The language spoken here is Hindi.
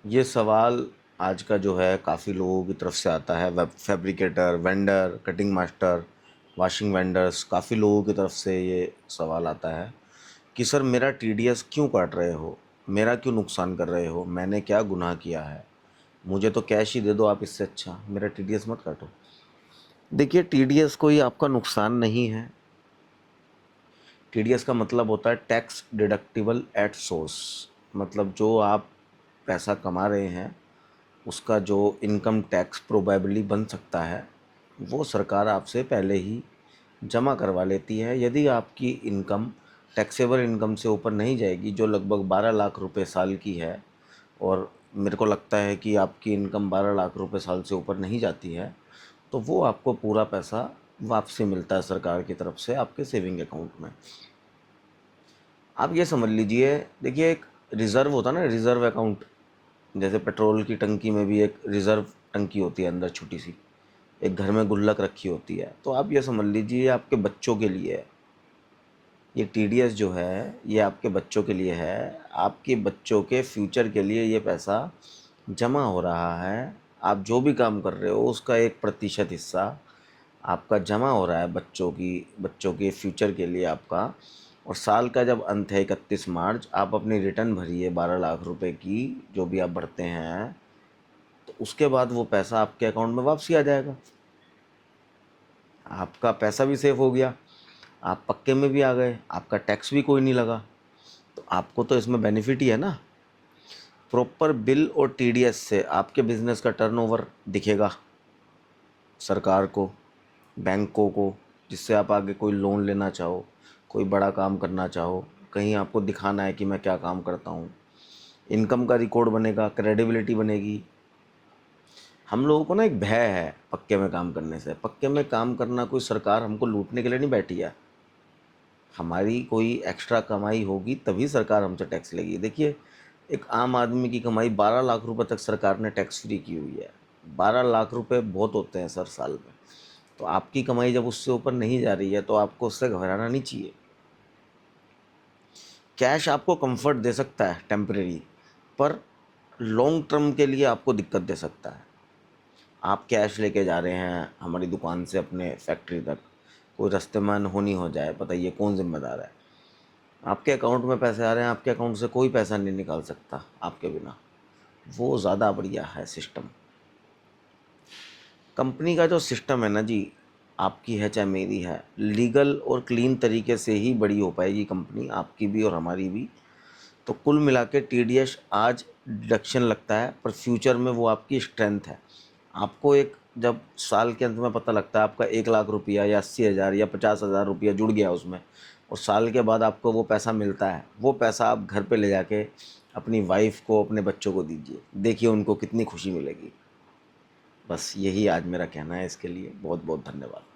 ये सवाल आज का जो है काफ़ी लोगों की तरफ से आता है। Web fabricator, vendor, cutting master, washing vendors, काफ़ी लोगों की तरफ से ये सवाल आता है कि सर मेरा टीडीएस क्यों काट रहे हो, मेरा क्यों नुकसान कर रहे हो, मैंने क्या गुनाह किया है, मुझे तो कैश ही दे दो आप, इससे अच्छा मेरा टीडीएस मत काटो। देखिए, टीडीएस कोई आपका नुकसान नहीं है। टीडीएस का मतलब होता है टैक्स डिडक्टिबल एट सोर्स। मतलब जो आप पैसा कमा रहे हैं उसका जो इनकम टैक्स प्रोबेबली बन सकता है वो सरकार आपसे पहले ही जमा करवा लेती है। यदि आपकी इनकम टैक्सेबल इनकम से ऊपर नहीं जाएगी, जो लगभग 12 लाख रुपए साल की है, और मेरे को लगता है कि आपकी इनकम 12 लाख रुपए साल से ऊपर नहीं जाती है, तो वो आपको पूरा पैसा वापसी मिलता है सरकार की तरफ से आपके सेविंग अकाउंट में। आप ये समझ लीजिए, देखिए एक रिज़र्व होता है ना, रिज़र्व अकाउंट। जैसे पेट्रोल की टंकी में भी एक रिज़र्व टंकी होती है अंदर, छोटी सी एक घर में गुल्लक रखी होती है। तो आप ये समझ लीजिए आपके बच्चों के लिए है। ये टीडीएस जो है ये आपके बच्चों के लिए है। आपके बच्चों के फ्यूचर के लिए ये पैसा जमा हो रहा है। आप जो भी काम कर रहे हो उसका 1% हिस्सा आपका जमा हो रहा है बच्चों के फ्यूचर के लिए आपका। और साल का जब अंत है 31 मार्च, आप अपनी रिटर्न भरिए 12 लाख रुपए की, जो भी आप भरते हैं, तो उसके बाद वो पैसा आपके अकाउंट में वापसी आ जाएगा। आपका पैसा भी सेफ हो गया, आप पक्के में भी आ गए, आपका टैक्स भी कोई नहीं लगा। तो आपको तो इसमें बेनिफिट ही है ना। प्रॉपर बिल और टीडीएस से आपके बिजनेस का टर्नओवर दिखेगा सरकार को, बैंकों को, जिससे आप आगे कोई लोन लेना चाहो, कोई बड़ा काम करना चाहो, कहीं आपको दिखाना है कि मैं क्या काम करता हूँ। इनकम का रिकॉर्ड बनेगा, क्रेडिबिलिटी बनेगी। हम लोगों को ना एक भय है पक्के में काम करने से। पक्के में काम करना कोई सरकार हमको लूटने के लिए नहीं बैठी है। हमारी कोई एक्स्ट्रा कमाई होगी तभी सरकार हमसे टैक्स लेगी। देखिए, एक आम आदमी की कमाई 12 लाख रुपए तक सरकार ने टैक्स फ्री की हुई है। 12 लाख रुपए बहुत होते हैं सर साल में। तो आपकी कमाई जब उससे ऊपर नहीं जा रही है तो आपको उससे घबराना नहीं चाहिए। कैश आपको कंफर्ट दे सकता है टेम्परेरी, पर लॉन्ग टर्म के लिए आपको दिक्कत दे सकता है। आप कैश लेके जा रहे हैं हमारी दुकान से अपने फैक्ट्री तक, कोई रास्ते में अनहोनी हो जाए, बताइए कौन जिम्मेदार है। आपके अकाउंट में पैसे आ रहे हैं, आपके अकाउंट से कोई पैसा नहीं निकाल सकता आपके बिना। वो ज़्यादा बढ़िया है सिस्टम। कंपनी का जो सिस्टम है ना जी, आपकी है चाहे मेरी है, लीगल और क्लीन तरीके से ही बड़ी हो पाएगी कंपनी, आपकी भी और हमारी भी। तो कुल मिला के टीडीएस आज डिडक्शन लगता है, पर फ्यूचर में वो आपकी स्ट्रेंथ है। आपको एक जब साल के अंत में पता लगता है आपका 1 लाख रुपया या 80,000 या 50,000 रुपया जुड़ गया उसमें, और साल के बाद आपको वो पैसा मिलता है, वो पैसा आप घर पे ले जाके अपनी वाइफ को, अपने बच्चों को दीजिए, देखिए उनको कितनी खुशी मिलेगी। बस यही आज मेरा कहना है। इसके लिए बहुत बहुत धन्यवाद।